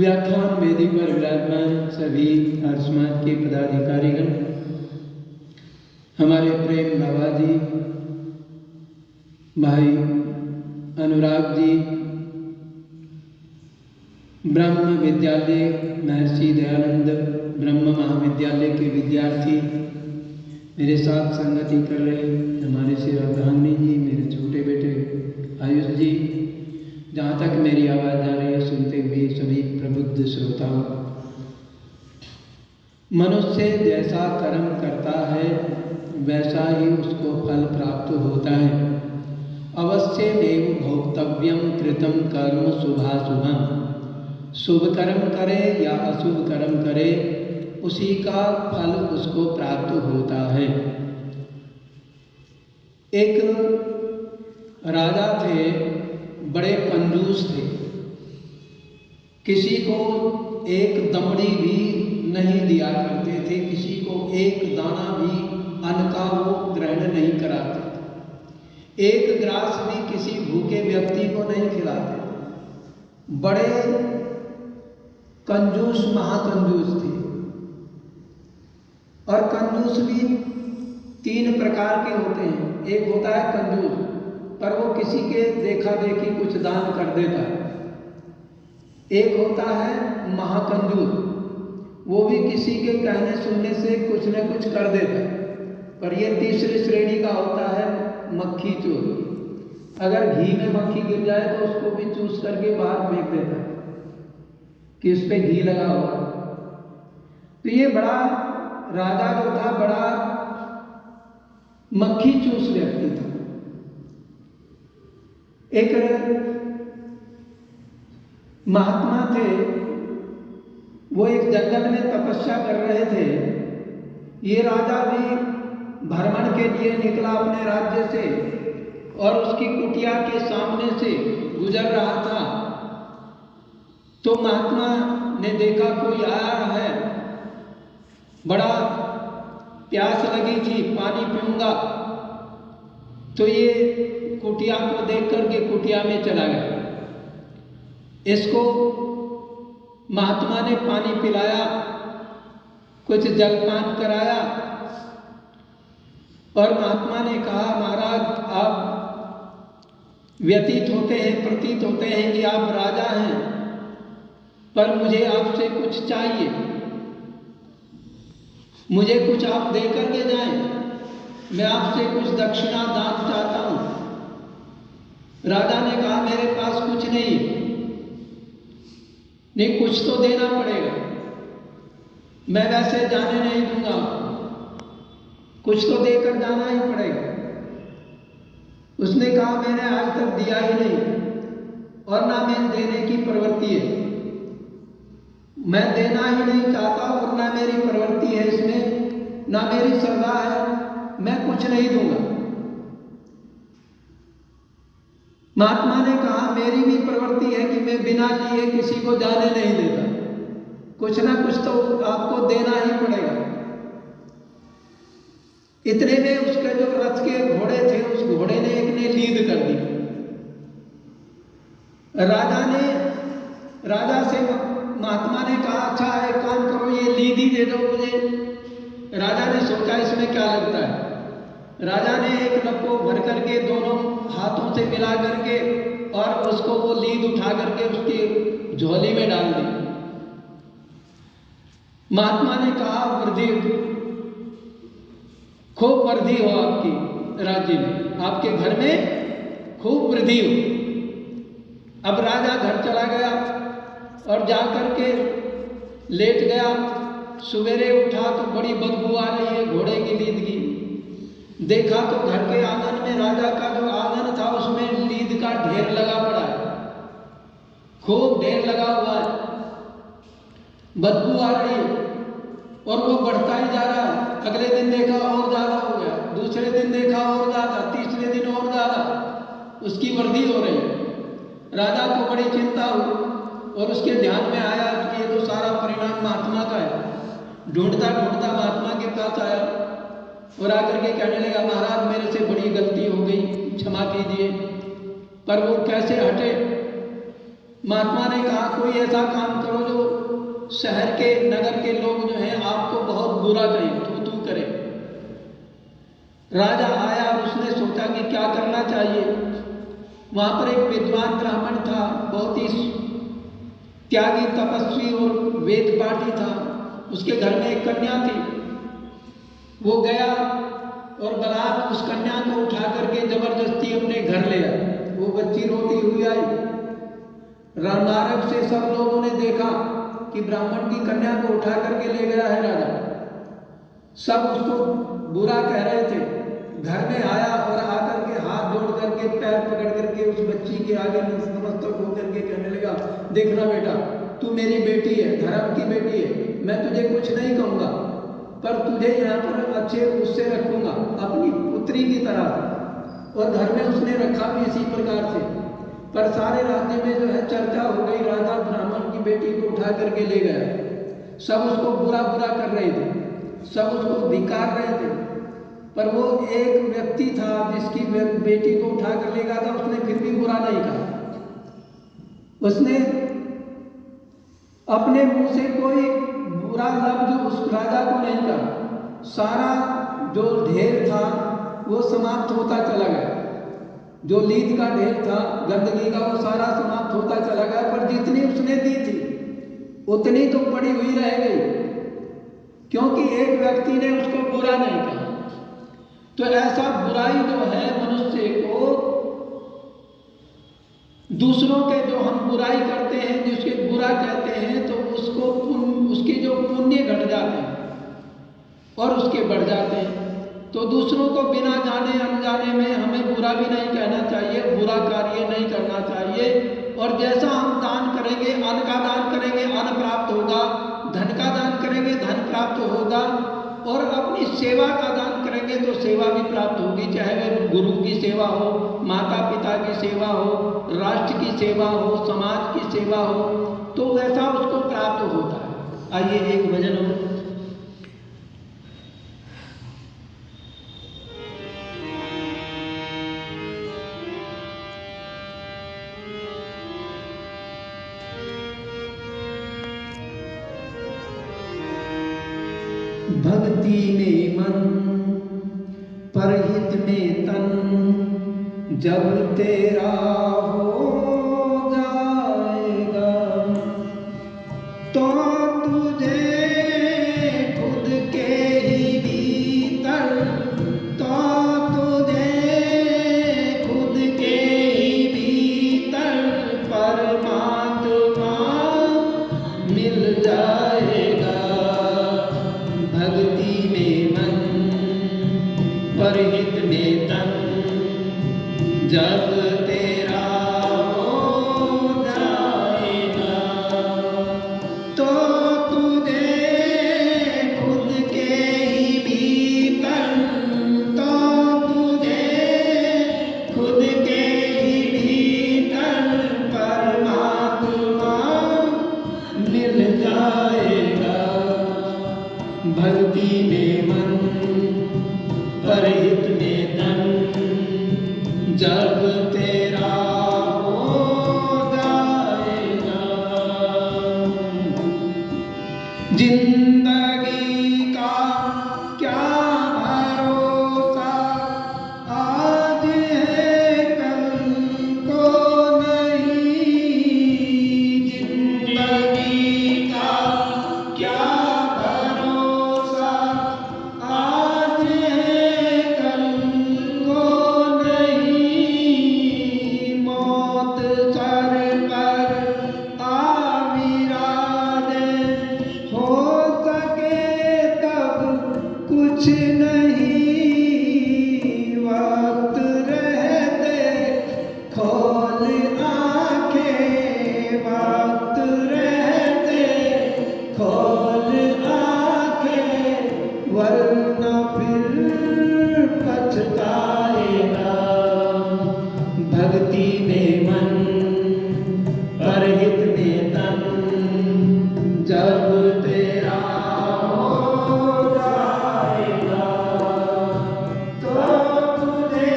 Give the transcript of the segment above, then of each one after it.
व्याख्यान वेदी पर विराजमान सभी आर्य समाज के पदाधिकारीगण, हमारे प्रेम बाबा जी, भाई अनुराग जी, ब्रह्म विद्यालय महर्षि दयानंद ब्रह्म महाविद्यालय के विद्यार्थी, मेरे साथ संगति कर रहे हमारे श्री अर्धांगिनी जी, मेरे छोटे बेटे आयुष जी, जहाँ तक मेरी आवाज़ आ रही है सुनते हुए सभी प्रबुद्ध श्रोताओं। मनुष्य जैसा कर्म करता है वैसा ही उसको फल प्राप्त होता है। अवश्यमेव भोक्तव्यम कृतं कर्म शुभाशुभम। शुभ कर्म करे या अशुभ कर्म करे उसी का फल उसको प्राप्त होता है। एक राजा थे, बड़े कंजूस थे, किसी को एक दमड़ी भी नहीं दिया करते थे, किसी को एक दाना भी अन्न का वो ग्रहण नहीं कराते थे, एक ग्रास भी किसी भूखे व्यक्ति को नहीं खिलाते। बड़े कंजूस, महाकंजूस थे। और कंजूस भी तीन प्रकार के होते हैं। एक होता है कंजूस, पर वो किसी के देखा देखी कुछ दान कर देता है। एक होता है महाकंजूस, वो भी किसी के कहने सुनने से कुछ न कुछ कर देता है। पर ये तीसरी श्रेणी का होता है मक्खी चोर। अगर घी में मक्खी गिर जाए तो उसको भी चूस करके बाहर फेंक देता है कि उस पर घी लगा हुआ। तो ये बड़ा राजा जो था, बड़ा मक्खी चूस व्यक्ति था। एक महात्मा थे, वो एक जंगल में तपस्या कर रहे थे। ये राजा भी भ्रमण के लिए निकला अपने राज्य से और उसकी कुटिया के सामने से गुजर रहा था। तो महात्मा ने देखा कोई आया है, बड़ा प्यास लगी थी, पानी पीऊंगा। तो ये कुटिया को देख करके कुटिया में चला गया। इसको महात्मा ने पानी पिलाया, कुछ जलपान कराया और महात्मा ने कहा, महाराज आप व्यतीत होते हैं, प्रतीत होते हैं कि आप राजा हैं, पर मुझे आपसे कुछ चाहिए, मुझे कुछ आप दे करके जाएं, मैं आपसे कुछ दक्षिणा दान चाहता हूं। राजा ने कहा, मेरे पास कुछ नहीं, कुछ तो देना पड़ेगा, मैं वैसे जाने नहीं दूंगा, कुछ तो देकर जाना ही पड़ेगा। उसने कहा, मैंने आज तक दिया ही नहीं और ना मैं देने की प्रवृत्ति है, मैं देना ही नहीं चाहता और ना मेरी प्रवृत्ति है इसमें, ना मेरी श्रद्धा है, मैं कुछ नहीं दूंगा। महात्मा ने कहा, मेरी भी प्रवृत्ति है कि मैं बिना लिए किसी को जाने नहीं देता, कुछ ना कुछ तो आपको देना ही पड़ेगा। इतने में उसके जो रथ के घोड़े थे, उस घोड़े ने एक ने लीद कर दी। राजा से महात्मा ने कहा, अच्छा एक काम करो, ये लीद ही दे दो मुझे। राजा ने सोचा इसमें क्या लगता है। राजा ने एक लप्पो भर करके दोनों हाथों से मिला करके और उसको वो लीद उठा करके उसकी झोली में डाल दी। महात्मा ने कहा, वृद्धि खूब वृद्धि हो आपकी राज्य में, आपके घर में खूब वृद्धि हो। अब राजा घर चला गया और जा करके लेट गया। सवेरे उठा तो बड़ी बदबू आ रही है घोड़े की लीद की। देखा तो घर के आंगन में, राजा का जो आंगन था उसमें लीद का ढेर लगा पड़ा है, खूब ढेर लगा हुआ है, बदबू आ रही है और वो बढ़ता ही जा रहा है। अगले दिन देखा और ज्यादा हो गया, दूसरे दिन देखा और ज्यादा, तीसरे दिन और ज्यादा, उसकी वृद्धि हो रही है। राजा को बड़ी चिंता हुई और उसके ध्यान में आया कि ये तो सारा परिणाम महात्मा का है। ढूंढता ढूंढता महात्मा के पास आया और आकर के कहने लगा, महाराज मेरे से बड़ी गलती हो गई, क्षमा कीजिए। पर वो कैसे हटे, महात्मा ने कहा कोई ऐसा काम करो जो शहर के नगर के लोग जो हैं आपको बहुत बुरा कहें, तू करे। राजा आया और उसने सोचा कि क्या करना चाहिए। वहां पर एक विद्वान ब्राह्मण था, बहुत ही त्यागी तपस्वी और वेद पाठी था। उसके घर में एक कन्या थी। वो गया और बलात् उस कन्या को उठा करके जबरदस्ती अपने घर ले आया। वो बच्ची रोती हुई आई। रामबारक से सब लोगों ने देखा कि ब्राह्मण की कन्या को उठा करके ले गया है राजा। सब उसको बुरा कह रहे थे। घर में आया और आकर के हाथ जोड़ करके पैर पकड़ करके उस बच्ची के आगे नतमस्तक होकर के कहने लगा, देखना बेटा, तू मेरी बेटी है, धर्म की बेटी है, मैं तुझे कुछ नहीं कहूँगा, पर तुझे यहाँ पर अच्छे उससे रखूँगा, अपनी पुत्री की तरह। और घर में उसने रखा भी इसी प्रकार से। पर सारे राज्य में जो है चर्चा हो गई, राजा ब्राह्मण की बेटी को उठा करके ले गया। सब उसको बुरा बुरा कर रहे थे, सब उसको धिक्कार रहे थे। पर वो एक व्यक्ति था जिसकी बेटी को उठा कर ले गया था, उसने फिर भी बुरा नहीं कहा। उसने अपने मुंह से कोई बुरा लफ्ज उस राजा को नहीं कहा। सारा जो ढेर था वो समाप्त होता चला गया। जो लीद का ढेर था, गंदगी का, वो सारा समाप्त होता चला गया। पर जितनी उसने दी थी उतनी तो पड़ी हुई रह गई, क्योंकि एक व्यक्ति ने उसको बुरा नहीं कहा। तो ऐसा बुराई जो है मनुष्य को, दूसरों के जो हम बुराई करते हैं, जिसके बुरा कहते हैं, तो उसको उसके जो पुण्य घट जाते हैं और उसके बढ़ जाते हैं। तो दूसरों को बिना जाने अनजाने में हमें बुरा भी नहीं कहना चाहिए, बुरा कार्य नहीं करना चाहिए। और जैसा हम दान करेंगे, अन्न का दान करेंगे, अन्न प्राप्त होगा, धन का दान करेंगे, धन प्राप्त होगा, और अपनी सेवा का दान करेंगे तो सेवा भी प्राप्त होगी। चाहे वह गुरु की सेवा हो, माता पिता की सेवा हो, राष्ट्र की सेवा हो, समाज की सेवा हो, तो वैसा उसको प्राप्त होता है। आइए एक भजन हो। भक्ति में मन परहित में तन, जब तेरा हो जाएगा तो तुझे खुद के ही भीतर, तो तुझे खुद के ही भीतर परमात्मा मिल जाएगा। भक्ति में मन परहित में तन, जब तेरा हो जाएगा तो तुझे खुद के ही भीतर, तो तुझे खुद के ही भीतर परमात्मा मिल जाएगा। भक्ति में मन परहित में तन, जब तेरा हो जाएगा। जिंदगी का क्या भरोसा, आज है कल को नहीं। जिंदगी का क्या भरोसा, आज है कल को नहीं। मौत सर पर आ विराजे, हो सके तब कुछ नहीं। वक्त रहते खोल आंखें, वक्त रहते खोल आंखें, वरना फिर पछताएगा। भक्ति में मन परहित में तन, जब तेरा हो जाएगा तो तुझे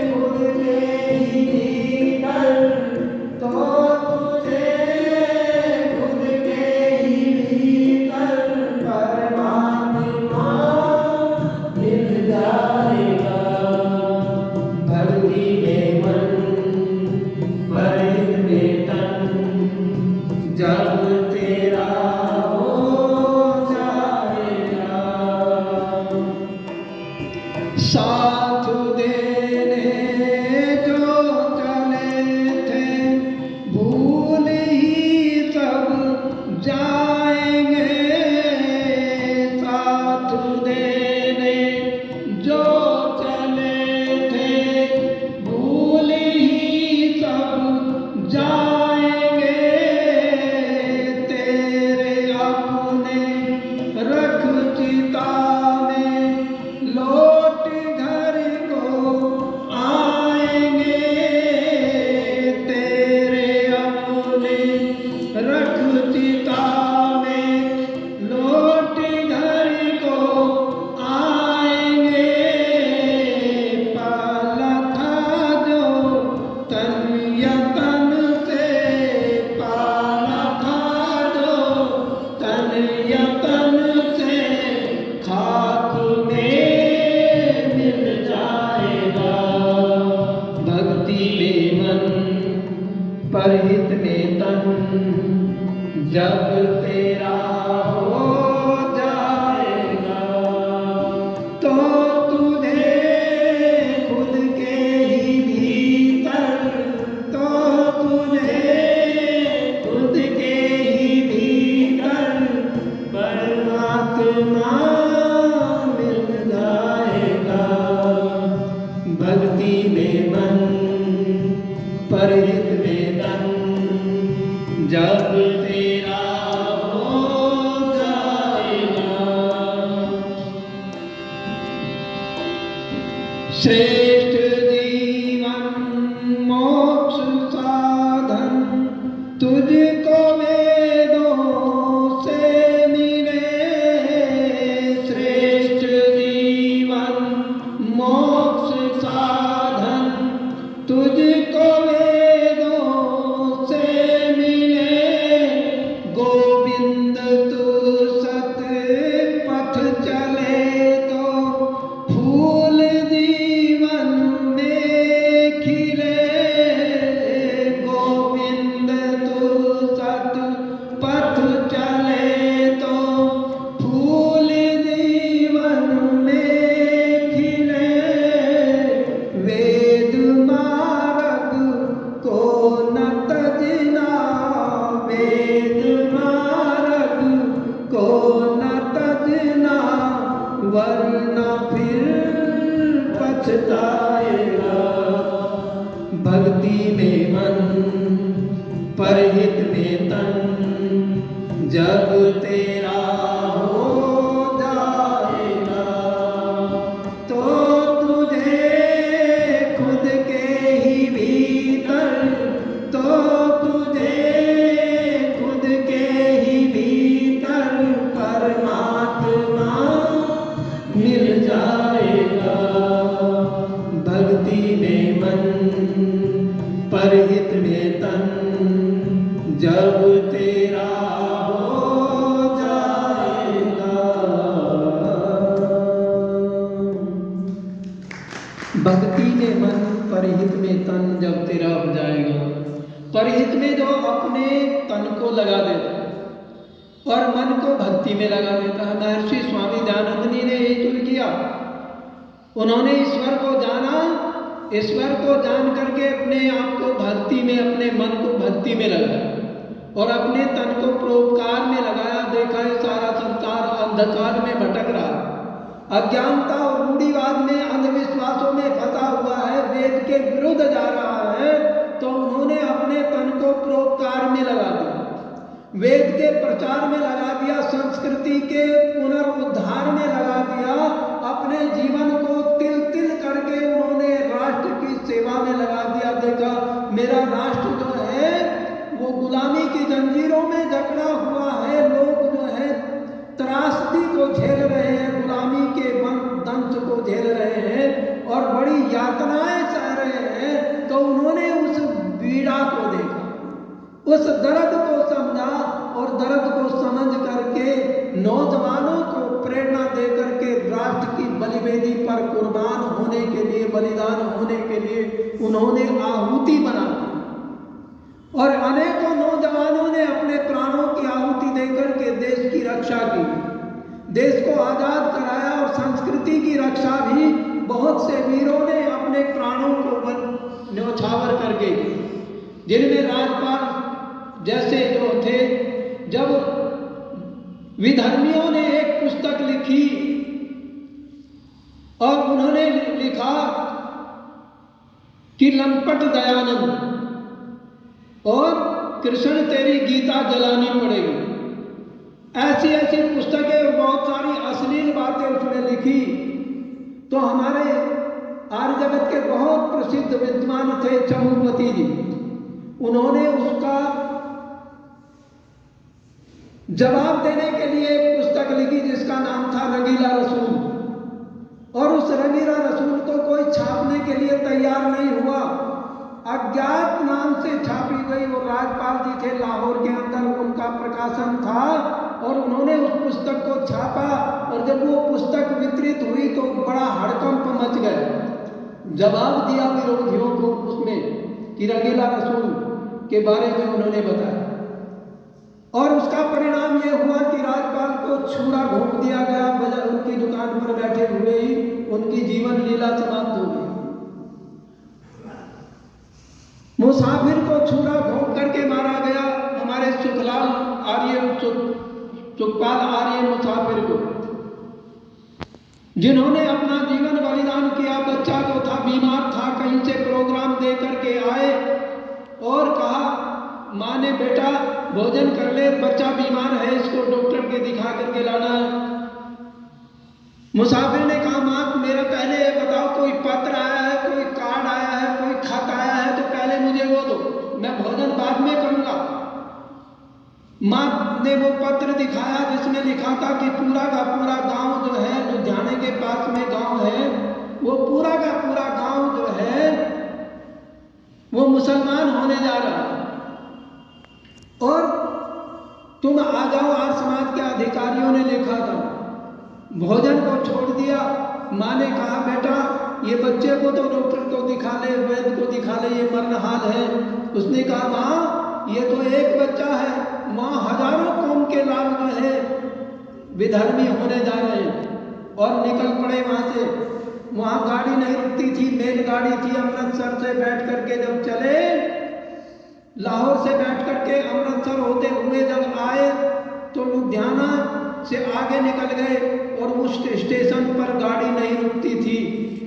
खुद के ही भीतर, तो परहित में तन जब तेरा हो जाएगा, तो तुझे खुद के ही भीतर, तो तुझे खुद के ही भीतर परमात्मा मिल जाएगा। भक्ति में मन परहित में तन जब तेरा हो जाएगा, श्रेष्ठ जीवन मोक्ष साधन तुझको वेदों से मिले। श्रेष्ठ जीवन मोक्ष साधन तुझको वेदों से मिले। गोविंद तू सत पथ चले तो फूल जीवन में खिले। गोविंद तू सत पथ चले तो फूल जीवन में खिले। वेद मार्ग को न तजना, वेद मार्ग को न तजना, वरना फिर पछताएगा। भक्ति में मन परहित में तन जब तेरा हो जाएगा, तो तुझे खुद के ही भीतर, तो तुझे खुद के ही भीतर परमात्मा मिल जाएगा। भक्ति में मन परहित में तन जब तेरा हो जाएगा। भक्ति में मन परहित में तन जब तेरा हो जाएगा। परहित में जो अपने तन को लगा देता है और मन को भक्ति में लगा देता है। महर्षि स्वामी दयानंद ने यही चुन किया। उन्होंने ईश्वर को जाना, ईश्वर को जान करके अपने आप को भक्ति में, अपने मन को भक्ति में लगाया और अपने तन को परोपकार में लगाया। देखा है सारा संसार अंधकार में भटक रहा है, अज्ञानता और रूढ़िवाद में, अंधविश्वासों में फंसा हुआ है, वेद के विरुद्ध जा रहा है, तो उन्होंने अपने तन को परोपकार में लगा दिया, वेद के प्रचार में लगा दिया, संस्कृति के पुनरुद्धार में लगा दिया। अपने जीवन को तिल तिल करके उन्होंने राष्ट्र की सेवा में लगा दिया। देखा मेरा राष्ट्र जो है वो गुलामी की जंजीरों में जकड़ा हुआ है। लोग जो है त्रासदी को झेल रहे हैं, गुलामी के दंश को झेल रहे हैं और बड़ी यातनाएं सह रहे हैं। तो उन्होंने उस पीड़ा को देखा, उस दर्द को समझा और दर्द को समझ करके नौजवानों को प्रेरणा दे करके राष्ट्र की बलिवेदी पर कुर्बान होने के लिए, बलिदान होने के लिए उन्होंने आहुति बना दी और अनेकों नौजवानों ने अपने प्राणों की आहुति देकर के देश की रक्षा की, देश को आजाद कराया और संस्कृति की रक्षा भी बहुत से वीरों ने अपने प्राणों को न्यौछावर करके की, जिनमें राजपाल जैसे जो थे। जब विधर्मियों ने एक पुस्तक लिखी और उन्होंने लिखा कि लंपट दयानंद और कृष्ण तेरी गीता जलानी पड़ेगी, ऐसी ऐसी पुस्तकें और बहुत सारी अश्लील बातें उसने लिखी। तो हमारे आर्य जगत के बहुत प्रसिद्ध विद्वान थे चमुपति जी, उन्होंने उसका जवाब देने के लिए एक पुस्तक लिखी जिसका नाम था रंगीला रसूल। और उस रंगीला रसूल को कोई छापने के लिए तैयार नहीं हुआ, अज्ञात नाम से छापी गई। वो राजपाल जी थे लाहौर के अंदर, उनका प्रकाशन था और उन्होंने उस पुस्तक को छापा। और जब वो पुस्तक वितरित हुई तो बड़ा हड़कंप मच गया। जवाब दिया विरोधियों को उसमें कि रंगीला रसूल के बारे में उन्होंने बताया। और उसका परिणाम ये हुआ कि राजपाल को छुरा घोंप दिया गया। उनकी दुकान पर बैठे हुए ही उनकी जीवन लीला समाप्त हो गई। मुसाफिर को छुरा घोंप करके मारा गया, हमारे सुखपाल आर्य मुसाफिर को, जिन्होंने अपना जीवन बलिदान किया। बच्चा जो था बीमार था, कहीं से प्रोग्राम दे करके आए और कहा माँ ने बेटा भोजन कर ले, बच्चा बीमार है, इसको डॉक्टर के दिखा करके लाना है। मुसाफिर ने कहा माँ मेरा पहले ये बताओ कोई पत्र आया है, कोई कार्ड आया है, कोई खत आया है तो पहले मुझे वो दो, मैं भोजन बाद में करूंगा। माँ ने वो पत्र दिखाया जिसमें लिखा था कि पूरा का पूरा गांव जो है, लुधियाने के पास में गांव है, वो पूरा का पूरा गांव जो है वो मुसलमान होने जा रहा है और तुम आ जाओ। आज समाज के अधिकारियों ने लिखा था, भोजन को छोड़ दिया। माँ ने कहा बेटा ये बच्चे को तो डॉक्टर को दिखा ले, वैद्य को दिखा ले, ये मरनहाल है। उसने कहा माँ ये तो एक बच्चा है, माँ हजारों कौम के लाल जो है विधर्मी होने जा रहे हैं। और निकल पड़े वहां से। वहां गाड़ी नहीं रुकती थी, रेलगाड़ी थी। अमृतसर से बैठ करके जब चले, लाहौर से बैठ करके अमृतसर होते हुए जब आए तो लुधियाना से आगे निकल गए और उस स्टेशन पर गाड़ी नहीं रुकती थी।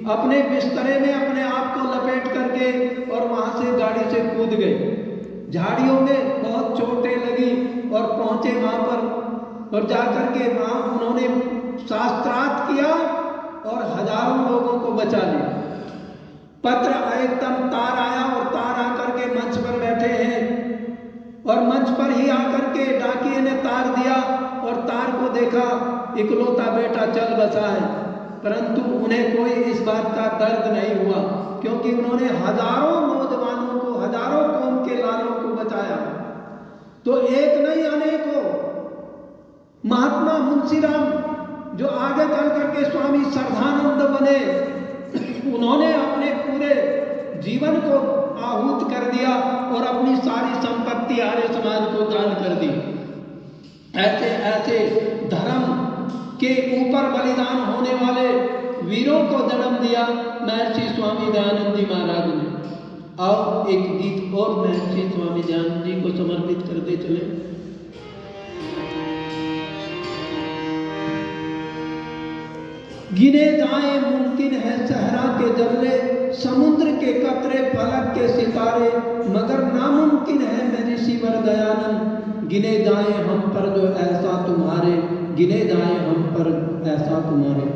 अपने बिस्तरे में अपने आप को लपेट करके और वहां से गाड़ी से कूद गए। झाड़ियों में बहुत चोटें लगी और पहुंचे वहां पर और जाकर के वहां उन्होंने शास्त्रार्थ किया और हजारों लोगों को बचा लिया। पत्र एकदम तार आया और तार आकर के मंच पर बैठे हैं और मंच पर ही आकर के डाकिये ने तार दिया और तार को देखा, इकलौता बेटा चल बसा है। परंतु उन्हें कोई इस बात का दर्द नहीं हुआ क्योंकि उन्होंने हजारों नौजवानों को, हजारों कौम के लालों को बचाया। तो एक नहीं अनेकों। महात्मा मुंशीराम जो आगे चल करके स्वामी श्रद्धानंद बने, उन्होंने अपने पूरे जीवन को आहूत कर दिया और अपनी सारी संपत्ति आर्य समाज को दान कर दी। ऐसे ऐसे धर्म के ऊपर बलिदान होने वाले वीरों को जन्म दिया महर्षि स्वामी दयानंद जी महाराज ने। आओ एक गीत और महर्षि स्वामी दयानंद जी को समर्पित करते चले। गिने जाए मुमकिन है सहरा के जल्ले, समुद्र के कतरे, फलक के सितारे, मगर नामुमकिन है मेरे ऋषिवर दयानंद। गिने जाए हम पर जो ऐसा तुम्हारे, गिने जाए हम पर ऐसा तुम्हारे।